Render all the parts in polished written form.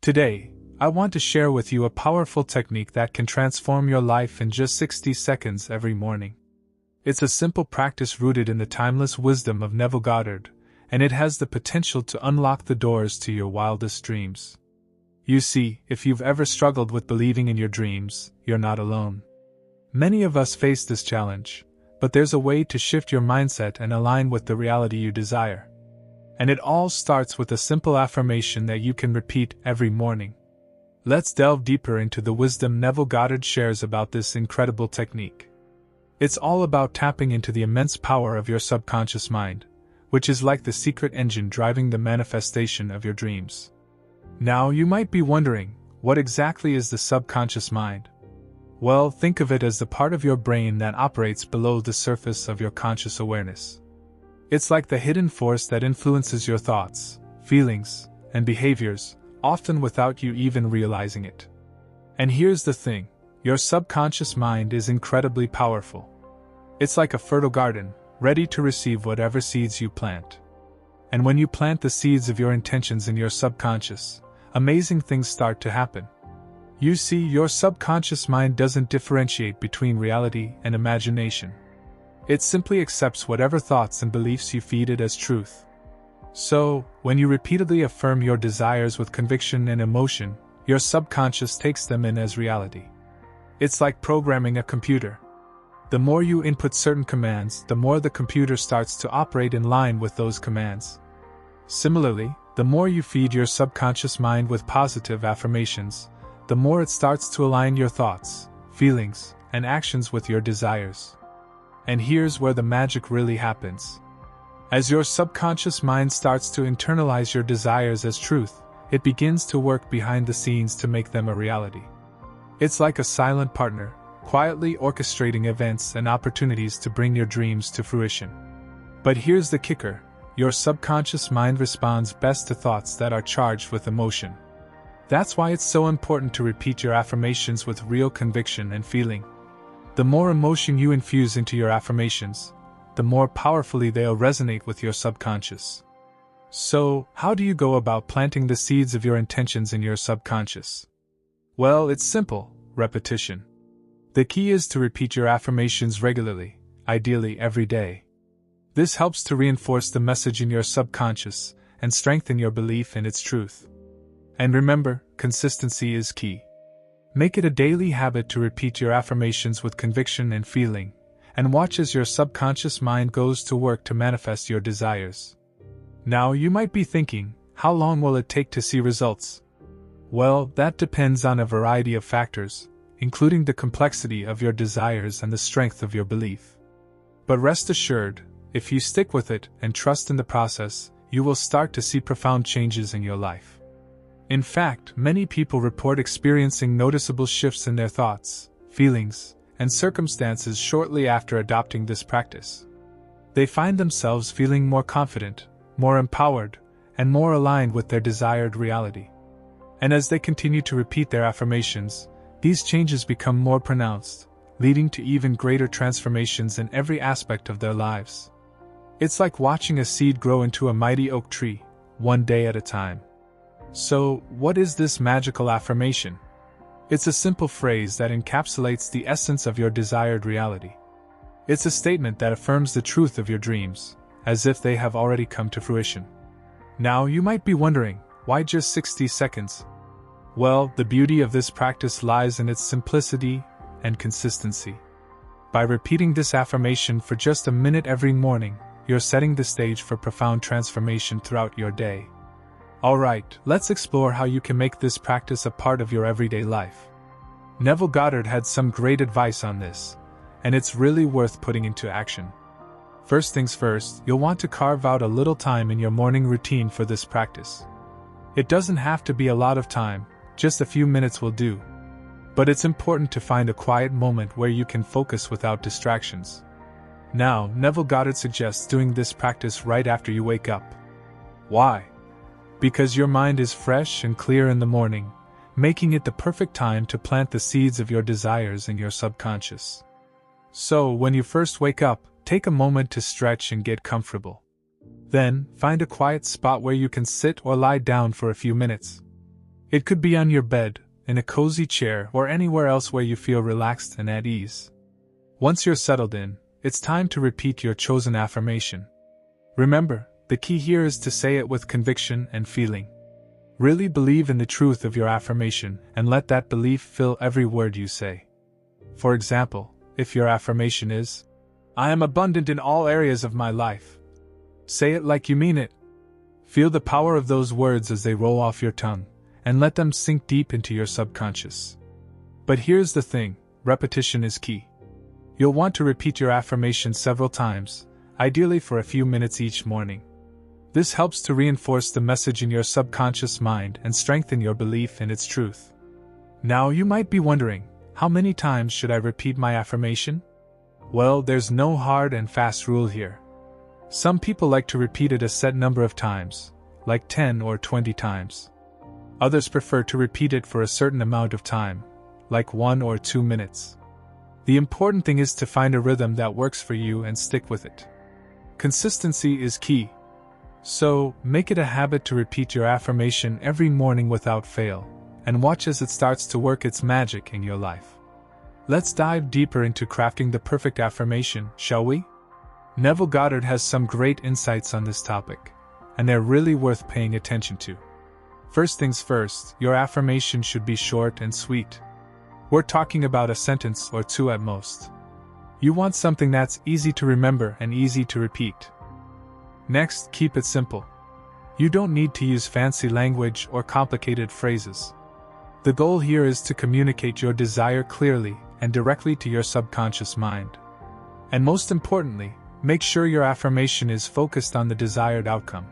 Today, I want to share with you a powerful technique that can transform your life in just 60 seconds every morning. It's a simple practice rooted in the timeless wisdom of Neville Goddard, and it has the potential to unlock the doors to your wildest dreams. You see, if you've ever struggled with believing in your dreams, you're not alone. Many of us face this challenge, but there's a way to shift your mindset and align with the reality you desire. And it all starts with a simple affirmation that you can repeat every morning. Let's delve deeper into the wisdom Neville Goddard shares about this incredible technique. It's all about tapping into the immense power of your subconscious mind, which is like the secret engine driving the manifestation of your dreams. Now, you might be wondering, what exactly is the subconscious mind? Well, think of it as the part of your brain that operates below the surface of your conscious awareness. It's like the hidden force that influences your thoughts, feelings, and behaviors, often without you even realizing it. And here's the thing, your subconscious mind is incredibly powerful. It's like a fertile garden, ready to receive whatever seeds you plant. And when you plant the seeds of your intentions in your subconscious, amazing things start to happen. You see, your subconscious mind doesn't differentiate between reality and imagination. It simply accepts whatever thoughts and beliefs you feed it as truth. So, when you repeatedly affirm your desires with conviction and emotion, your subconscious takes them in as reality. It's like programming a computer. The more you input certain commands, the more the computer starts to operate in line with those commands. Similarly, the more you feed your subconscious mind with positive affirmations, the more it starts to align your thoughts, feelings, and actions with your desires. And here's where the magic really happens. As your subconscious mind starts to internalize your desires as truth, it begins to work behind the scenes to make them a reality. It's like a silent partner, quietly orchestrating events and opportunities to bring your dreams to fruition. But here's the kicker, your subconscious mind responds best to thoughts that are charged with emotion. That's why it's so important to repeat your affirmations with real conviction and feeling. The more emotion you infuse into your affirmations, the more powerfully they'll resonate with your subconscious. So, how do you go about planting the seeds of your intentions in your subconscious? Well, it's simple, repetition. The key is to repeat your affirmations regularly, ideally every day. This helps to reinforce the message in your subconscious and strengthen your belief in its truth. And remember, consistency is key. Make it a daily habit to repeat your affirmations with conviction and feeling, and watch as your subconscious mind goes to work to manifest your desires. Now, you might be thinking, how long will it take to see results? Well, that depends on a variety of factors, including the complexity of your desires and the strength of your belief. But rest assured, if you stick with it and trust in the process, you will start to see profound changes in your life. In fact, many people report experiencing noticeable shifts in their thoughts, feelings, and circumstances shortly after adopting this practice. They find themselves feeling more confident, more empowered, and more aligned with their desired reality. And as they continue to repeat their affirmations, these changes become more pronounced, leading to even greater transformations in every aspect of their lives. It's like watching a seed grow into a mighty oak tree, one day at a time. So, what is this magical affirmation? It's a simple phrase that encapsulates the essence of your desired reality. It's a statement that affirms the truth of your dreams, as if they have already come to fruition. Now, you might be wondering, why just 60 seconds? Well, the beauty of this practice lies in its simplicity and consistency. By repeating this affirmation for just a minute every morning, you're setting the stage for profound transformation throughout your day. Alright, let's explore how you can make this practice a part of your everyday life. Neville Goddard had some great advice on this, and it's really worth putting into action. First things first, you'll want to carve out a little time in your morning routine for this practice. It doesn't have to be a lot of time, just a few minutes will do. But it's important to find a quiet moment where you can focus without distractions. Now, Neville Goddard suggests doing this practice right after you wake up. Why? Because your mind is fresh and clear in the morning, making it the perfect time to plant the seeds of your desires in your subconscious. So, when you first wake up, take a moment to stretch and get comfortable. Then, find a quiet spot where you can sit or lie down for a few minutes. It could be on your bed, in a cozy chair, or anywhere else where you feel relaxed and at ease. Once you're settled in, it's time to repeat your chosen affirmation. Remember, the key here is to say it with conviction and feeling. Really believe in the truth of your affirmation and let that belief fill every word you say. For example, if your affirmation is, "I am abundant in all areas of my life," say it like you mean it. Feel the power of those words as they roll off your tongue, and let them sink deep into your subconscious. But here's the thing, repetition is key. You'll want to repeat your affirmation several times, ideally for a few minutes each morning. This helps to reinforce the message in your subconscious mind and strengthen your belief in its truth. Now you might be wondering, how many times should I repeat my affirmation? Well, there's no hard and fast rule here. Some people like to repeat it a set number of times, like 10 or 20 times. Others prefer to repeat it for a certain amount of time, like 1 or 2 minutes. The important thing is to find a rhythm that works for you and stick with it. Consistency is key. So, make it a habit to repeat your affirmation every morning without fail, and watch as it starts to work its magic in your life. Let's dive deeper into crafting the perfect affirmation, shall we? Neville Goddard has some great insights on this topic, and they're really worth paying attention to. First things first, your affirmation should be short and sweet. We're talking about a sentence or two at most. You want something that's easy to remember and easy to repeat. Next, keep it simple. You don't need to use fancy language or complicated phrases. The goal here is to communicate your desire clearly and directly to your subconscious mind. And most importantly, make sure your affirmation is focused on the desired outcome.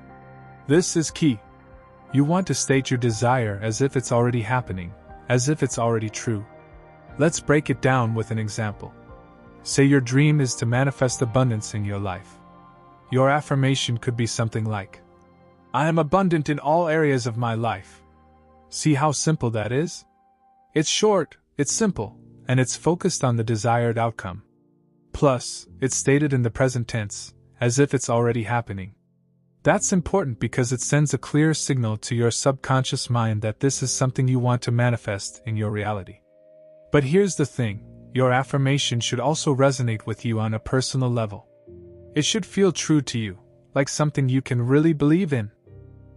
This is key. You want to state your desire as if it's already happening, as if it's already true. Let's break it down with an example. Say your dream is to manifest abundance in your life. Your affirmation could be something like, "I am abundant in all areas of my life." See how simple that is? It's short, it's simple, and it's focused on the desired outcome. Plus, it's stated in the present tense, as if it's already happening. That's important because it sends a clear signal to your subconscious mind that this is something you want to manifest in your reality. But here's the thing, your affirmation should also resonate with you on a personal level. It should feel true to you, like something you can really believe in.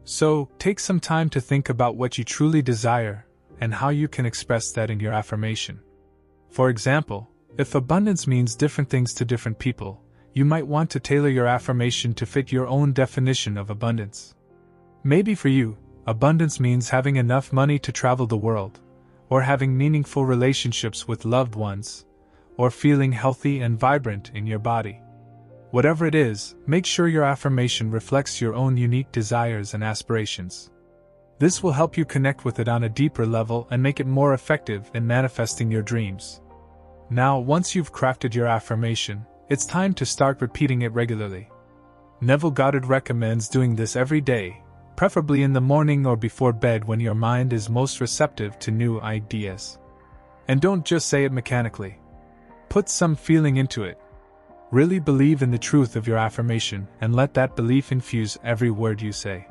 So, take some time to think about what you truly desire and how you can express that in your affirmation. For example, if abundance means different things to different people, you might want to tailor your affirmation to fit your own definition of abundance. Maybe for you, abundance means having enough money to travel the world, or having meaningful relationships with loved ones, or feeling healthy and vibrant in your body. Whatever it is, make sure your affirmation reflects your own unique desires and aspirations. This will help you connect with it on a deeper level and make it more effective in manifesting your dreams. Now, once you've crafted your affirmation, it's time to start repeating it regularly. Neville Goddard recommends doing this every day, preferably in the morning or before bed when your mind is most receptive to new ideas. And don't just say it mechanically. Put some feeling into it. Really believe in the truth of your affirmation and let that belief infuse every word you say.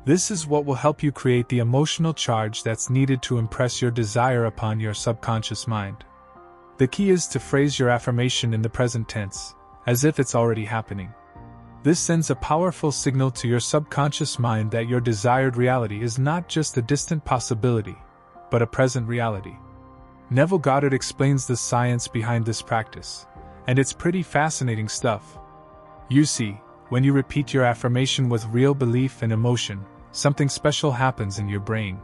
This is what will help you create the emotional charge that's needed to impress your desire upon your subconscious mind. The key is to phrase your affirmation in the present tense, as if it's already happening. This sends a powerful signal to your subconscious mind that your desired reality is not just a distant possibility, but a present reality. Neville Goddard explains the science behind this practice, and it's pretty fascinating stuff. You see, when you repeat your affirmation with real belief and emotion, something special happens in your brain.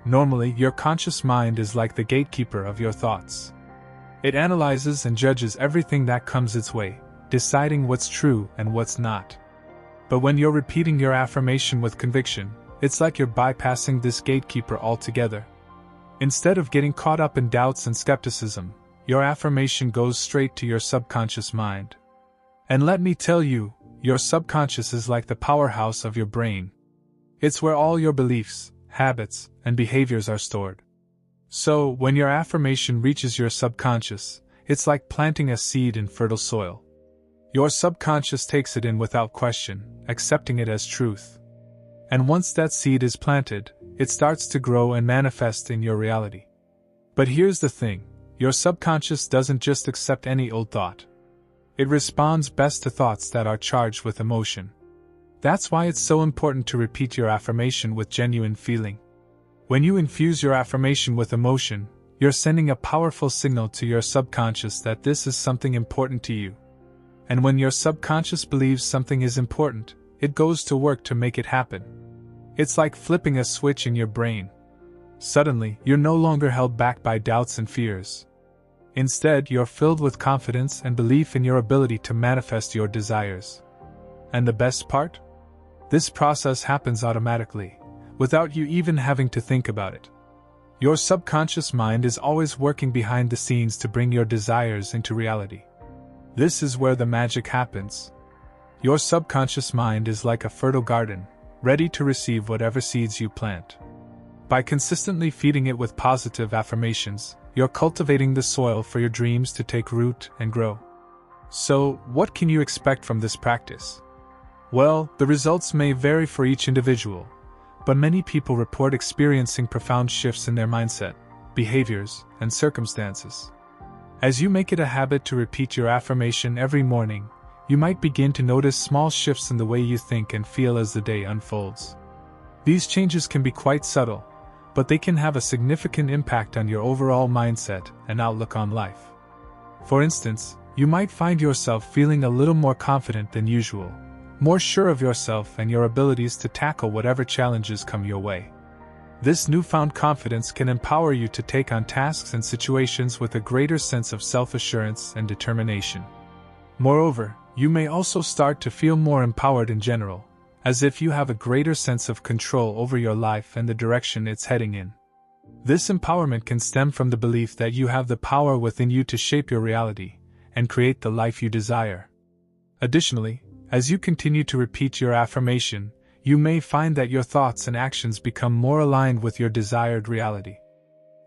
Normally, your conscious mind is like the gatekeeper of your thoughts. It analyzes and judges everything that comes its way, deciding what's true and what's not. But when you're repeating your affirmation with conviction, it's like you're bypassing this gatekeeper altogether. Instead of getting caught up in doubts and skepticism, your affirmation goes straight to your subconscious mind. And let me tell you, your subconscious is like the powerhouse of your brain. It's where all your beliefs, habits, and behaviors are stored. So, when your affirmation reaches your subconscious, it's like planting a seed in fertile soil. Your subconscious takes it in without question, accepting it as truth. And once that seed is planted, it starts to grow and manifest in your reality. But here's the thing, your subconscious doesn't just accept any old thought. It responds best to thoughts that are charged with emotion. That's why it's so important to repeat your affirmation with genuine feeling. When you infuse your affirmation with emotion, you're sending a powerful signal to your subconscious that this is something important to you. And when your subconscious believes something is important, it goes to work to make it happen. It's like flipping a switch in your brain. Suddenly, you're no longer held back by doubts and fears. Instead, you're filled with confidence and belief in your ability to manifest your desires. And the best part? This process happens automatically, without you even having to think about it. Your subconscious mind is always working behind the scenes to bring your desires into reality. This is where the magic happens. Your subconscious mind is like a fertile garden, ready to receive whatever seeds you plant. By consistently feeding it with positive affirmations, you're cultivating the soil for your dreams to take root and grow. So, what can you expect from this practice? Well, the results may vary for each individual, but many people report experiencing profound shifts in their mindset, behaviors, and circumstances. As you make it a habit to repeat your affirmation every morning, you might begin to notice small shifts in the way you think and feel as the day unfolds. These changes can be quite subtle, but they can have a significant impact on your overall mindset and outlook on life. For instance, you might find yourself feeling a little more confident than usual, more sure of yourself and your abilities to tackle whatever challenges come your way. This newfound confidence can empower you to take on tasks and situations with a greater sense of self-assurance and determination. Moreover, you may also start to feel more empowered in general, as if you have a greater sense of control over your life and the direction it's heading in. This empowerment can stem from the belief that you have the power within you to shape your reality and create the life you desire. Additionally, as you continue to repeat your affirmation, you may find that your thoughts and actions become more aligned with your desired reality.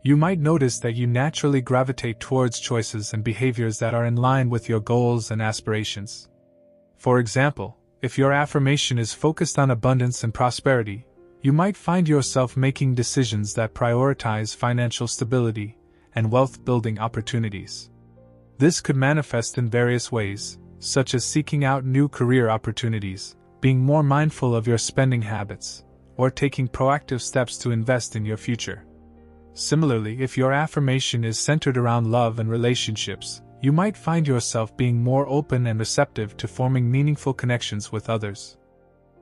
You might notice that you naturally gravitate towards choices and behaviors that are in line with your goals and aspirations. For example, if your affirmation is focused on abundance and prosperity, you might find yourself making decisions that prioritize financial stability and wealth-building opportunities. This could manifest in various ways, such as seeking out new career opportunities, being more mindful of your spending habits, or taking proactive steps to invest in your future. Similarly, if your affirmation is centered around love and relationships, you might find yourself being more open and receptive to forming meaningful connections with others.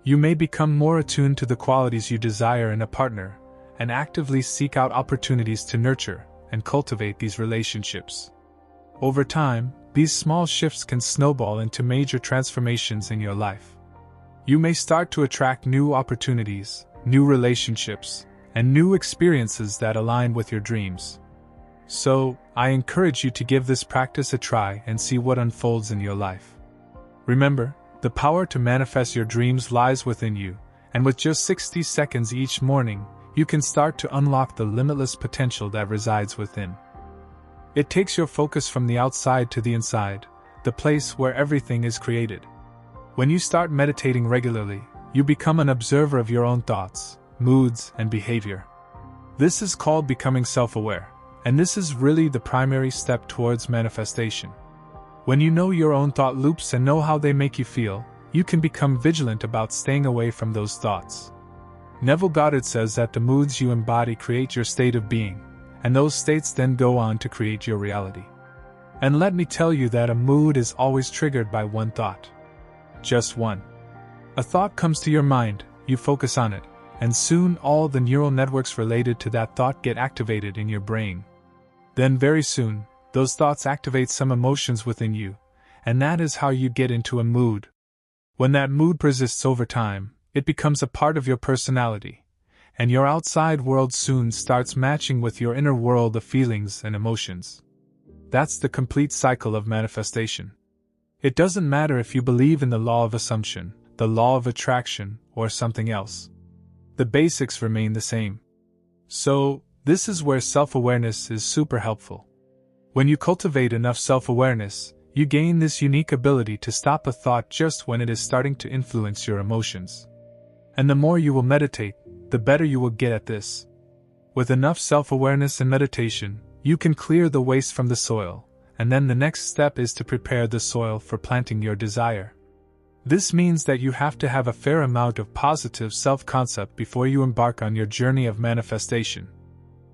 You may become more attuned to the qualities you desire in a partner, and actively seek out opportunities to nurture and cultivate these relationships. Over time, these small shifts can snowball into major transformations in your life. You may start to attract new opportunities, new relationships, and new experiences that align with your dreams. So, I encourage you to give this practice a try and see what unfolds in your life. Remember, the power to manifest your dreams lies within you, and with just 60 seconds each morning, you can start to unlock the limitless potential that resides within. It takes your focus from the outside to the inside, the place where everything is created. When you start meditating regularly, you become an observer of your own thoughts, moods, and behavior. This is called becoming self-aware, and this is really the primary step towards manifestation. When you know your own thought loops and know how they make you feel, you can become vigilant about staying away from those thoughts. Neville Goddard says that the moods you embody create your state of being, and those states then go on to create your reality. And let me tell you that a mood is always triggered by one thought. Just one. A thought comes to your mind, you focus on it, and soon all the neural networks related to that thought get activated in your brain. Then very soon, those thoughts activate some emotions within you, and that is how you get into a mood. When that mood persists over time, it becomes a part of your personality, and your outside world soon starts matching with your inner world of feelings and emotions. That's the complete cycle of manifestation. It doesn't matter if you believe in the law of assumption, the law of attraction, or something else. The basics remain the same. So, this is where self-awareness is super helpful. When you cultivate enough self-awareness, you gain this unique ability to stop a thought just when it is starting to influence your emotions. And the more you will meditate, the better you will get at this. With enough self-awareness and meditation, you can clear the waste from the soil, and then the next step is to prepare the soil for planting your desire. This means that you have to have a fair amount of positive self-concept before you embark on your journey of manifestation.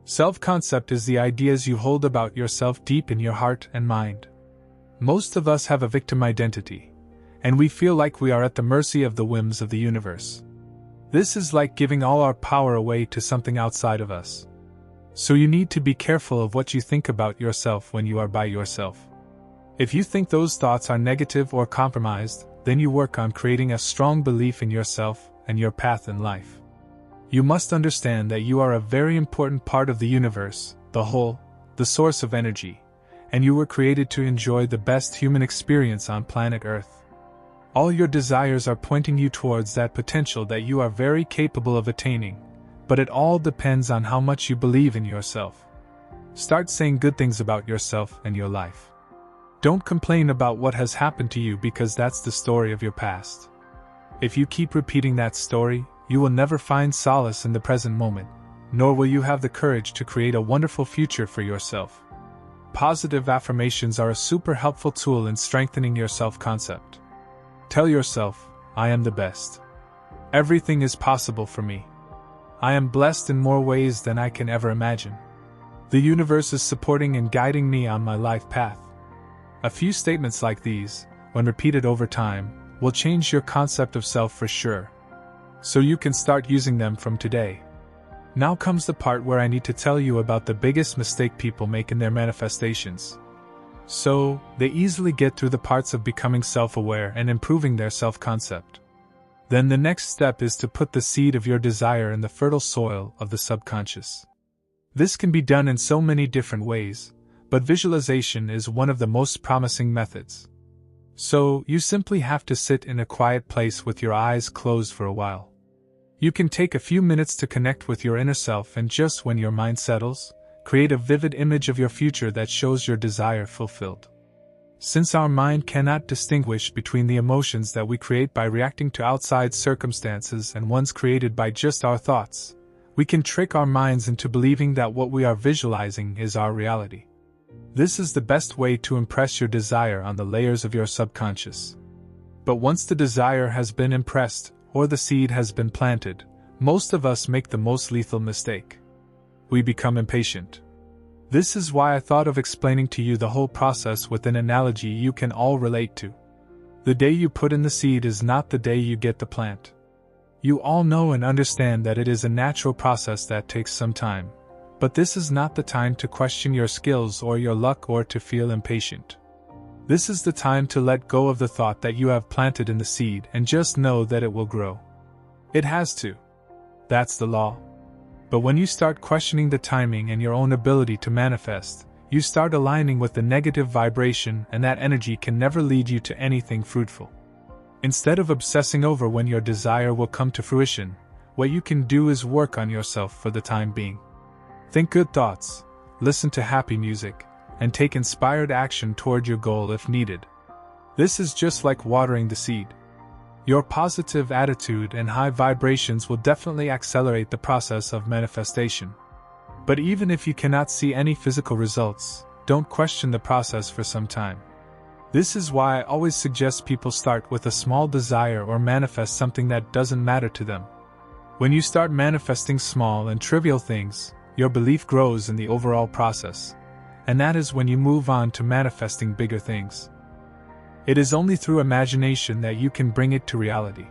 Self-concept is the ideas you hold about yourself deep in your heart and mind. Most of us have a victim identity, and we feel like we are at the mercy of the whims of the universe. This is like giving all our power away to something outside of us. So you need to be careful of what you think about yourself when you are by yourself. If you think those thoughts are negative or compromised, then you work on creating a strong belief in yourself and your path in life. You must understand that you are a very important part of the universe, the whole, the source of energy, and you were created to enjoy the best human experience on planet Earth. All your desires are pointing you towards that potential that you are very capable of attaining, but it all depends on how much you believe in yourself. Start saying good things about yourself and your life. Don't complain about what has happened to you because that's the story of your past. If you keep repeating that story, you will never find solace in the present moment, nor will you have the courage to create a wonderful future for yourself. Positive affirmations are a super helpful tool in strengthening your self-concept. Tell yourself, I am the best. Everything is possible for me. I am blessed in more ways than I can ever imagine. The universe is supporting and guiding me on my life path. A few statements like these, when repeated over time, will change your concept of self for sure. So you can start using them from today. Now comes the part where I need to tell you about the biggest mistake people make in their manifestations. So, they easily get through the parts of becoming self-aware and improving their self-concept. Then the next step is to put the seed of your desire in the fertile soil of the subconscious. This can be done in so many different ways, but visualization is one of the most promising methods. So, you simply have to sit in a quiet place with your eyes closed for a while. You can take a few minutes to connect with your inner self, and just when your mind settles, create a vivid image of your future that shows your desire fulfilled. Since our mind cannot distinguish between the emotions that we create by reacting to outside circumstances and ones created by just our thoughts, we can trick our minds into believing that what we are visualizing is our reality. This is the best way to impress your desire on the layers of your subconscious. But once the desire has been impressed, or the seed has been planted, most of us make the most lethal mistake. We become impatient. This is why I thought of explaining to you the whole process with an analogy you can all relate to. The day you put in the seed is not the day you get the plant. You all know and understand that it is a natural process that takes some time. But this is not the time to question your skills or your luck or to feel impatient. This is the time to let go of the thought that you have planted in the seed and just know that it will grow. It has to. That's the law. But when you start questioning the timing and your own ability to manifest, you start aligning with the negative vibration, and that energy can never lead you to anything fruitful. Instead of obsessing over when your desire will come to fruition, what you can do is work on yourself for the time being. Think good thoughts, listen to happy music, and take inspired action toward your goal if needed. This is just like watering the seed. Your positive attitude and high vibrations will definitely accelerate the process of manifestation. But even if you cannot see any physical results, don't question the process for some time. This is why I always suggest people start with a small desire or manifest something that doesn't matter to them. When you start manifesting small and trivial things, your belief grows in the overall process, and that is when you move on to manifesting bigger things. It is only through imagination that you can bring it to reality.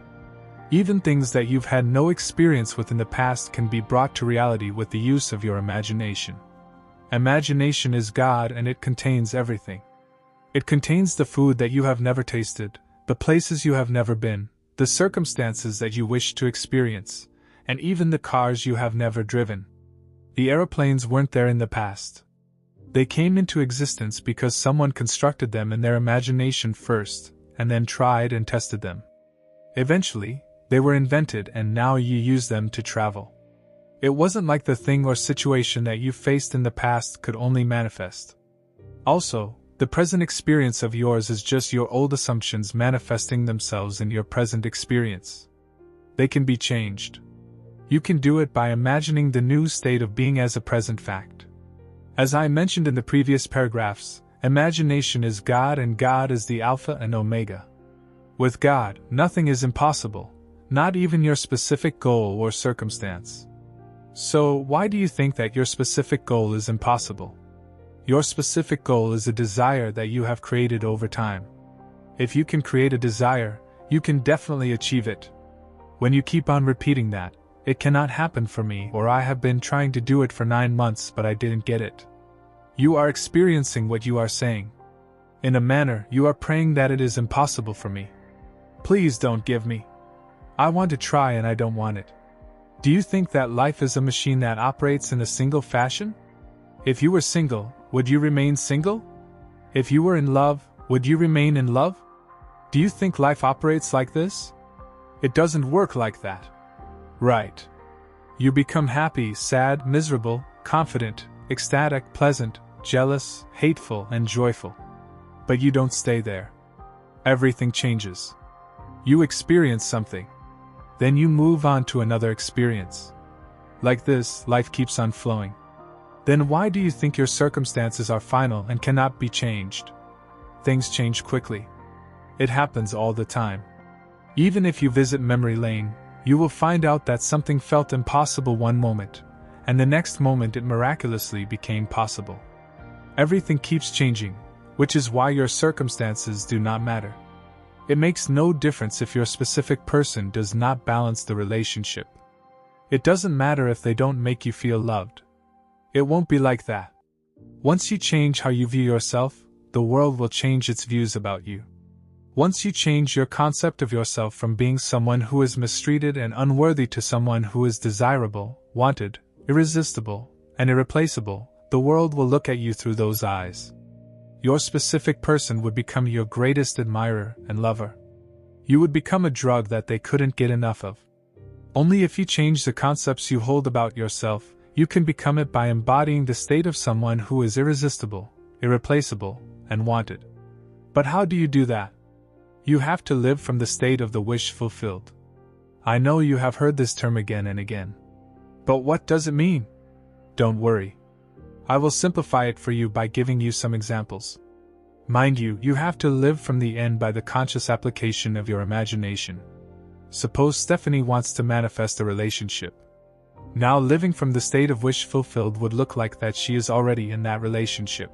Even things that you've had no experience with in the past can be brought to reality with the use of your imagination. Imagination is God, and it contains everything. It contains the food that you have never tasted, the places you have never been, the circumstances that you wish to experience, and even the cars you have never driven. The aeroplanes weren't there in the past. They came into existence because someone constructed them in their imagination first, and then tried and tested them. Eventually, they were invented, and now you use them to travel. It wasn't like the thing or situation that you faced in the past could only manifest. Also, the present experience of yours is just your old assumptions manifesting themselves in your present experience. They can be changed. You can do it by imagining the new state of being as a present fact. As I mentioned in the previous paragraphs, imagination is God and God is the Alpha and Omega. With God, nothing is impossible, not even your specific goal or circumstance. So, why do you think that your specific goal is impossible? Your specific goal is a desire that you have created over time. If you can create a desire, you can definitely achieve it. When you keep on repeating that, it cannot happen for me, or I have been trying to do it for 9 months but I didn't get it. You are experiencing what you are saying. In a manner, you are praying that it is impossible for me. Please don't give me. I want to try and I don't want it. Do you think that life is a machine that operates in a single fashion? If you were single, would you remain single? If you were in love, would you remain in love? Do you think life operates like this? It doesn't work like that. Right. You become happy, sad, miserable, confident, ecstatic, pleasant, jealous, hateful, and joyful. But you don't stay there. Everything changes. You experience something. Then you move on to another experience. Like this, life keeps on flowing. Then why do you think your circumstances are final and cannot be changed? Things change quickly. It happens all the time. Even if you visit memory lane, you will find out that something felt impossible one moment, and the next moment it miraculously became possible. Everything keeps changing, which is why your circumstances do not matter. It makes no difference if your specific person does not balance the relationship. It doesn't matter if they don't make you feel loved. It won't be like that. Once you change how you view yourself, the world will change its views about you. Once you change your concept of yourself from being someone who is mistreated and unworthy to someone who is desirable, wanted, irresistible, and irreplaceable, the world will look at you through those eyes. Your specific person would become your greatest admirer and lover. You would become a drug that they couldn't get enough of. Only if you change the concepts you hold about yourself, you can become it by embodying the state of someone who is irresistible, irreplaceable, and wanted. But how do you do that? You have to live from the state of the wish fulfilled. I know you have heard this term again and again. But what does it mean? Don't worry. I will simplify it for you by giving you some examples. Mind you, you have to live from the end by the conscious application of your imagination. Suppose Stephanie wants to manifest a relationship. Now living from the state of wish fulfilled would look like that she is already in that relationship.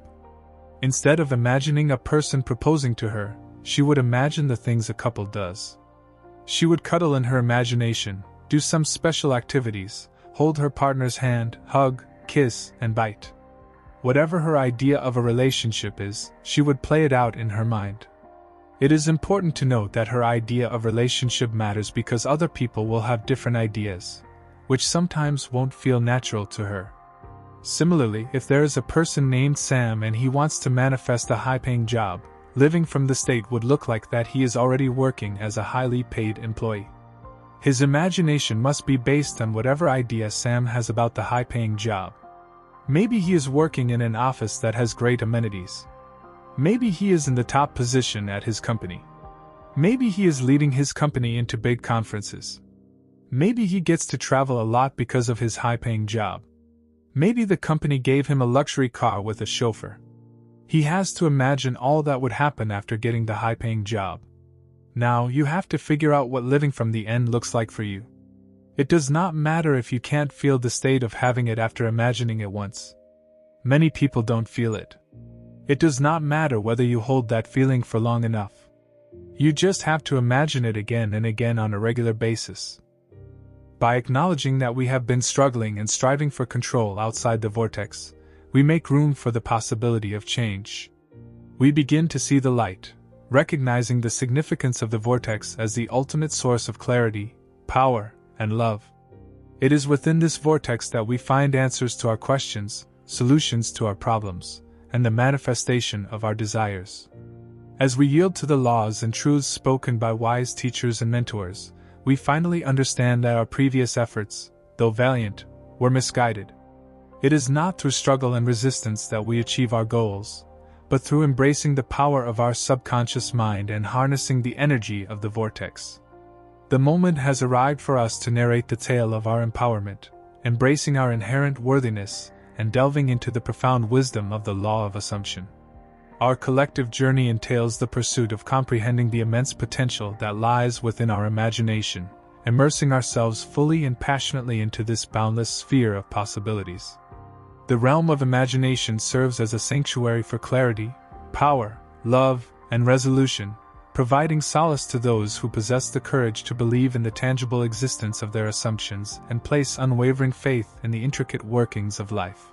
Instead of imagining a person proposing to her, she would imagine the things a couple does. She would cuddle in her imagination, do some special activities, hold her partner's hand, hug, kiss, and bite. Whatever her idea of a relationship is, she would play it out in her mind. It is important to note that her idea of relationship matters because other people will have different ideas, which sometimes won't feel natural to her. Similarly, if there is a person named Sam and he wants to manifest a high-paying job, living from the state would look like that he is already working as a highly paid employee. His imagination must be based on whatever idea Sam has about the high-paying job. Maybe he is working in an office that has great amenities. Maybe he is in the top position at his company. Maybe he is leading his company into big conferences. Maybe he gets to travel a lot because of his high-paying job. Maybe the company gave him a luxury car with a chauffeur. He has to imagine all that would happen after getting the high-paying job. Now, you have to figure out what living from the end looks like for you. It does not matter if you can't feel the state of having it after imagining it once. Many people don't feel it. It does not matter whether you hold that feeling for long enough. You just have to imagine it again and again on a regular basis. By acknowledging that we have been struggling and striving for control outside the vortex, we make room for the possibility of change. We begin to see the light, recognizing the significance of the vortex as the ultimate source of clarity, power, and love. It is within this vortex that we find answers to our questions, solutions to our problems, and the manifestation of our desires. As we yield to the laws and truths spoken by wise teachers and mentors, we finally understand that our previous efforts, though valiant, were misguided. It is not through struggle and resistance that we achieve our goals, but through embracing the power of our subconscious mind and harnessing the energy of the vortex. The moment has arrived for us to narrate the tale of our empowerment, embracing our inherent worthiness and delving into the profound wisdom of the law of assumption. Our collective journey entails the pursuit of comprehending the immense potential that lies within our imagination, immersing ourselves fully and passionately into this boundless sphere of possibilities. The realm of imagination serves as a sanctuary for clarity, power, love, and resolution, providing solace to those who possess the courage to believe in the tangible existence of their assumptions and place unwavering faith in the intricate workings of life.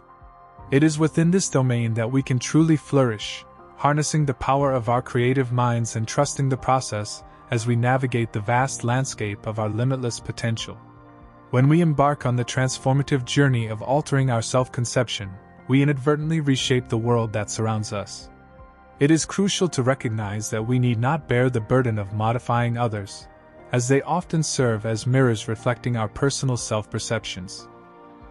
It is within this domain that we can truly flourish, harnessing the power of our creative minds and trusting the process as we navigate the vast landscape of our limitless potential. When we embark on the transformative journey of altering our self-conception, we inadvertently reshape the world that surrounds us. It is crucial to recognize that we need not bear the burden of modifying others, as they often serve as mirrors reflecting our personal self-perceptions.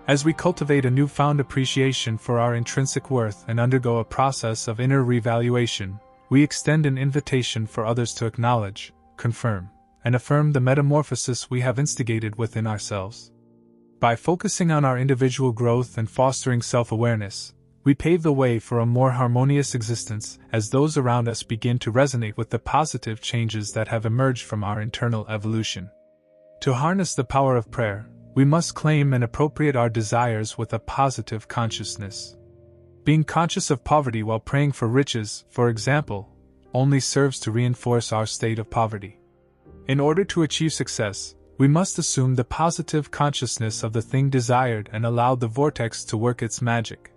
As we cultivate a newfound appreciation for our intrinsic worth and undergo a process of inner revaluation, we extend an invitation for others to acknowledge, confirm, and affirm the metamorphosis we have instigated within ourselves. By focusing on our individual growth and fostering self-awareness, we pave the way for a more harmonious existence as those around us begin to resonate with the positive changes that have emerged from our internal evolution. To harness the power of prayer, we must claim and appropriate our desires with a positive consciousness. Being conscious of poverty while praying for riches, for example, only serves to reinforce our state of poverty. In order to achieve success, we must assume the positive consciousness of the thing desired and allow the vortex to work its magic.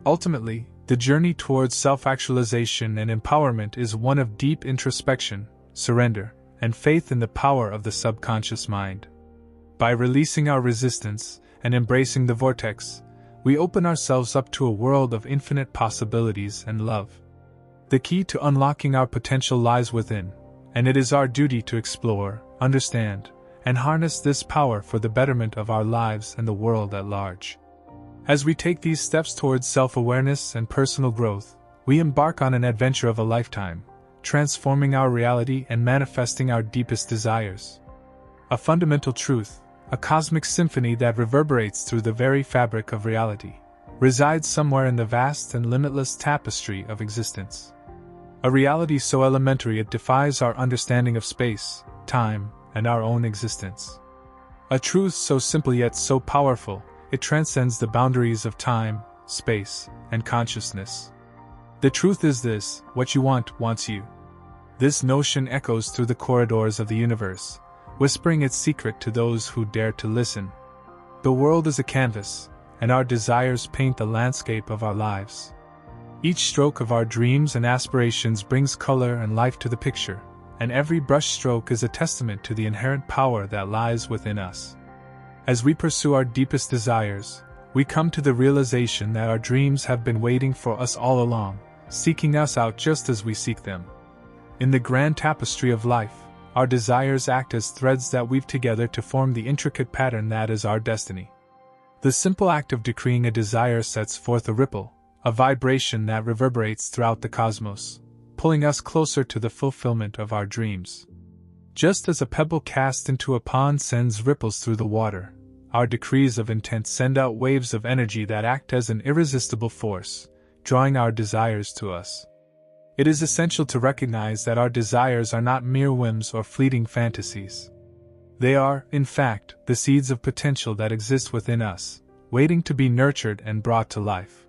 Ultimately, the journey towards self-actualization and empowerment is one of deep introspection, surrender, and faith in the power of the subconscious mind. By releasing our resistance and embracing the vortex, we open ourselves up to a world of infinite possibilities and love. The key to unlocking our potential lies within, and it is our duty to explore, understand, and harness this power for the betterment of our lives and the world at large. As we take these steps towards self-awareness and personal growth, we embark on an adventure of a lifetime, transforming our reality and manifesting our deepest desires. A fundamental truth, a cosmic symphony that reverberates through the very fabric of reality, resides somewhere in the vast and limitless tapestry of existence. A reality so elementary it defies our understanding of space, time, and our own existence. A truth so simple yet so powerful, it transcends the boundaries of time, space, and consciousness. The truth is this: what you want wants you. This notion echoes through the corridors of the universe, whispering its secret to those who dare to listen. The world is a canvas, and our desires paint the landscape of our lives. Each stroke of our dreams and aspirations brings color and life to the picture, and every brushstroke is a testament to the inherent power that lies within us. As we pursue our deepest desires, we come to the realization that our dreams have been waiting for us all along, seeking us out just as we seek them. In the grand tapestry of life, our desires act as threads that weave together to form the intricate pattern that is our destiny. The simple act of decreeing a desire sets forth a ripple, a vibration that reverberates throughout the cosmos, pulling us closer to the fulfillment of our dreams. Just as a pebble cast into a pond sends ripples through the water, our decrees of intent send out waves of energy that act as an irresistible force, drawing our desires to us. It is essential to recognize that our desires are not mere whims or fleeting fantasies. They are, in fact, the seeds of potential that exist within us, waiting to be nurtured and brought to life.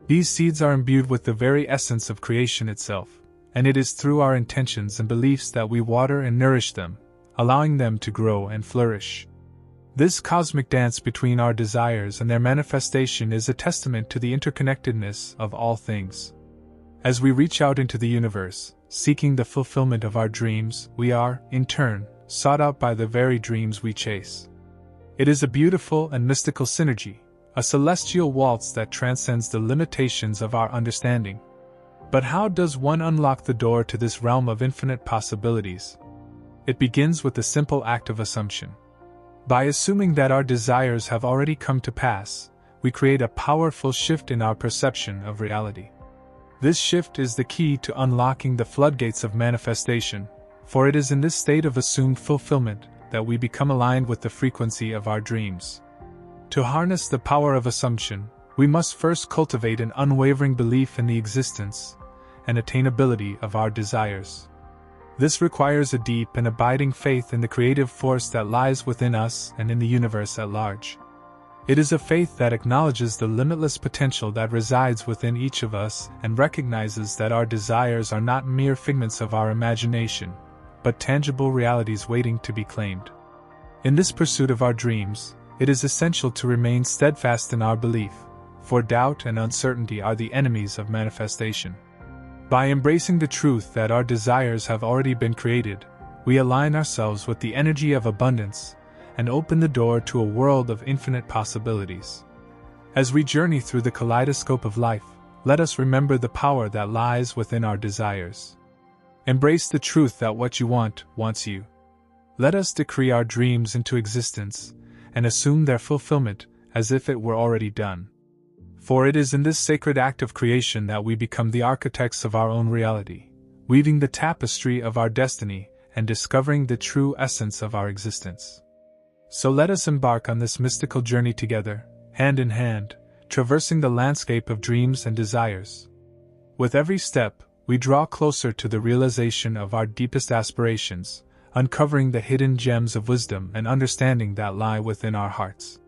These seeds are imbued with the very essence of creation itself, and it is through our intentions and beliefs that we water and nourish them, allowing them to grow and flourish. This cosmic dance between our desires and their manifestation is a testament to the interconnectedness of all things. As we reach out into the universe, seeking the fulfillment of our dreams, we are, in turn, sought out by the very dreams we chase. It is a beautiful and mystical synergy, a celestial waltz that transcends the limitations of our understanding. But how does one unlock the door to this realm of infinite possibilities? It begins with the simple act of assumption. By assuming that our desires have already come to pass, we create a powerful shift in our perception of reality. This shift is the key to unlocking the floodgates of manifestation, For it is in this state of assumed fulfillment that we become aligned with the frequency of our dreams. To harness the power of assumption, we must first cultivate an unwavering belief in the existence and attainability of our desires. This requires a deep and abiding faith in the creative force that lies within us and in the universe at large. It is a faith that acknowledges the limitless potential that resides within each of us and recognizes that our desires are not mere figments of our imagination, but tangible realities waiting to be claimed. In this pursuit of our dreams, it is essential to remain steadfast in our belief, for doubt and uncertainty are the enemies of manifestation. By embracing the truth that our desires have already been created, we align ourselves with the energy of abundance and open the door to a world of infinite possibilities. As we journey through the kaleidoscope of life, let us remember the power that lies within our desires. Embrace the truth that what you want wants you. Let us decree our dreams into existence and assume their fulfillment as if it were already done. For it is in this sacred act of creation that we become the architects of our own reality, weaving the tapestry of our destiny and discovering the true essence of our existence. So let us embark on this mystical journey together, hand in hand, traversing the landscape of dreams and desires. With every step, we draw closer to the realization of our deepest aspirations, uncovering the hidden gems of wisdom and understanding that lie within our hearts.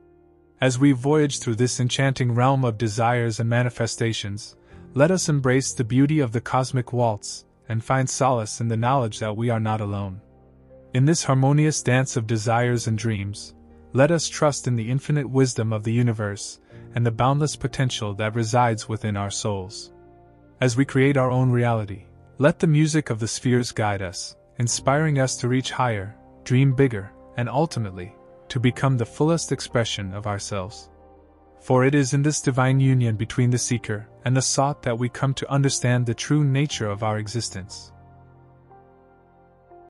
As we voyage through this enchanting realm of desires and manifestations, let us embrace the beauty of the cosmic waltz and find solace in the knowledge that we are not alone. In this harmonious dance of desires and dreams, let us trust in the infinite wisdom of the universe and the boundless potential that resides within our souls. As we create our own reality, let the music of the spheres guide us, inspiring us to reach higher, dream bigger, and ultimately, to become the fullest expression of ourselves. For it is in this divine union between the seeker and the sought that we come to understand the true nature of our existence.